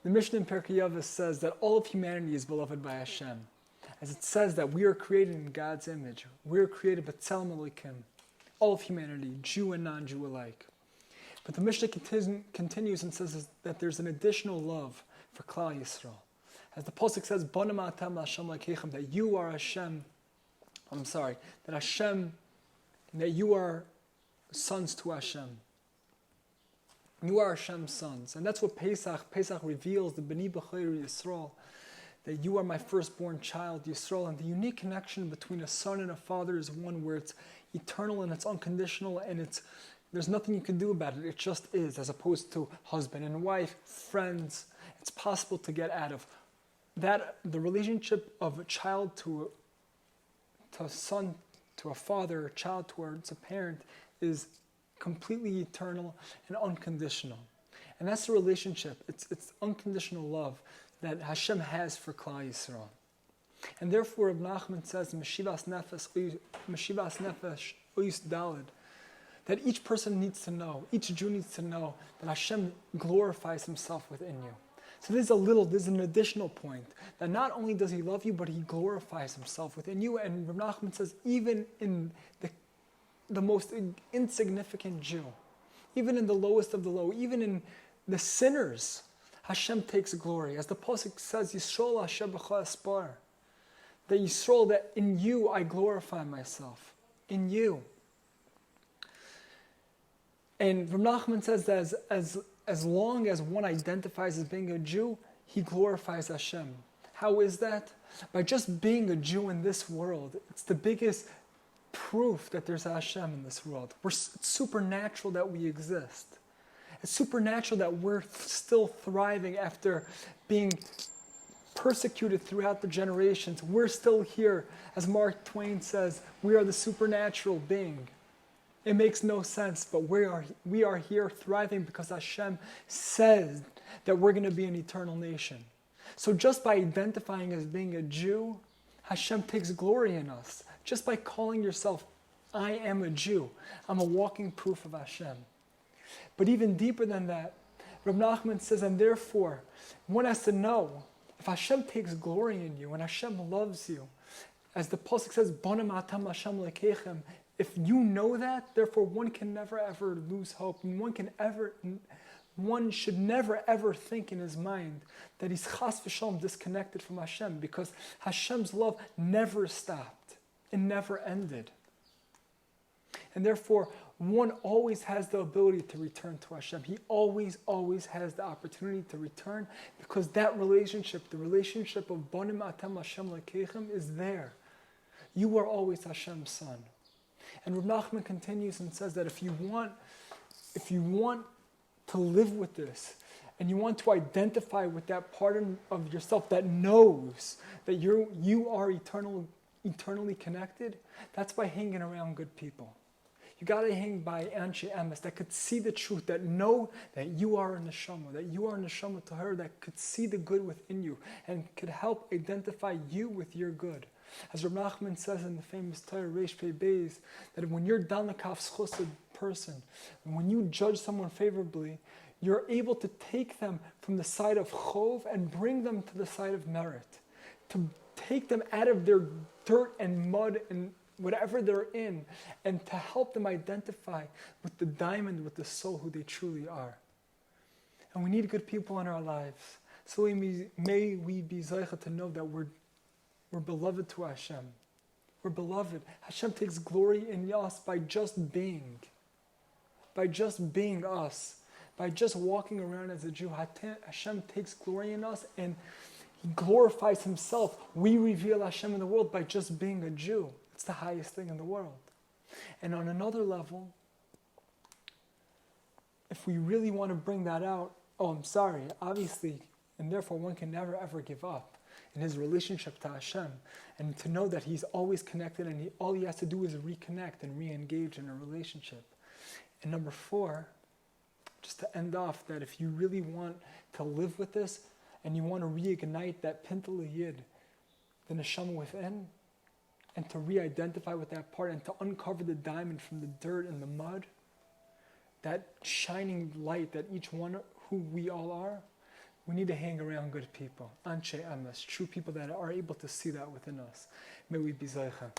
The Mishnah in Pirkei Avos says that all of humanity is beloved by Hashem. As it says that we are created in God's image. We are created b'tzelem Elokim. All of humanity, Jew and non-Jew alike. But the Mishnah continues and says that there's an additional love for Klal Yisrael. As the Pasuk says, Bonim atam Hashem lekechem, that you are Hashem, that you are sons to Hashem. You are Hashem's sons. And that's what Pesach reveals, the B'ni B'chayr Yisrael, that you are my firstborn child, Yisrael. And the unique connection between a son and a father is one where it's eternal and it's unconditional and there's nothing you can do about it. It just is, as opposed to husband and wife, friends. It's possible to get out of that. The relationship of a child to a son, to a father, a child towards a parent is completely eternal and unconditional. And that's the relationship. It's unconditional love that Hashem has for Klal Yisrael. And therefore, Nachman says, Meshivas Nefesh, Oyus Daled, that each person needs to know, each Jew needs to know that Hashem glorifies himself within you. So there's an additional point, that not only does he love you, but he glorifies himself within you. And Rav Nachman says, even in the most insignificant Jew, even in the lowest of the low, even in the sinners, Hashem takes glory. As the Pasuk says, Yisrael Hashem b'cha aspar, that Yisrael, that in you I glorify myself, in you. And Rav Nachman says that as long as one identifies as being a Jew, he glorifies Hashem. How is that? By just being a Jew in this world. It's the biggest proof that there's a Hashem in this world. It's supernatural that we exist. It's supernatural that we're still thriving after being persecuted throughout the generations. We're still here. As Mark Twain says, we are the supernatural being. It makes no sense, but we are here thriving because Hashem says that we're going to be an eternal nation. So just by identifying as being a Jew, Hashem takes glory in us. Just by calling yourself, I am a Jew, I'm a walking proof of Hashem. But even deeper than that, Reb Nachman says, and therefore, one has to know, if Hashem takes glory in you and Hashem loves you, as the Pasuk says, Bonim atam Hashem lekechem, if you know that, therefore one can never ever lose hope. And one should never ever think in his mind that he's chas v'shalom disconnected from Hashem, because Hashem's love never stopped. It never ended. And therefore, one always has the ability to return to Hashem. He always has the opportunity to return, because that relationship, the relationship of Bonim atam Hashem lekechem, is there. You are always Hashem's son. And Reb Nachman continues and says that if you want to live with this, and you want to identify with that part of yourself that knows that you are eternally connected, that's by hanging around good people. You got to hang by Anshe Emes that could see the truth, that know that you are a neshama, that you are a neshama to her, that could see the good within you and could help identify you with your good. As Reb Nachman says in the famous Torah Reish Pei Beis, that when you're Dalekaf's chused person, and when you judge someone favorably, you're able to take them from the side of chov and bring them to the side of merit, to take them out of their dirt and mud and whatever they're in, and to help them identify with the diamond, with the soul who they truly are. And we need good people in our lives. So may we be zeicha to know that we're beloved to Hashem. We're beloved. Hashem takes glory in us by just being. By just being us. By just walking around as a Jew. Hashem takes glory in us and He glorifies Himself. We reveal Hashem in the world by just being a Jew. It's the highest thing in the world. And on another level, if we really want to bring that out, obviously, and therefore one can never ever give up in his relationship to Hashem, and to know that he's always connected, and all he has to do is reconnect and re-engage in a relationship. And number 4, just to end off, that if you really want to live with this, and you want to reignite that Pintel Yid, the neshama within, and to re-identify with that part, and to uncover the diamond from the dirt and the mud, that shining light that each one who we all are, We need to hang around good people, anshe emes, true people that are able to see that within us. May we be zeicha.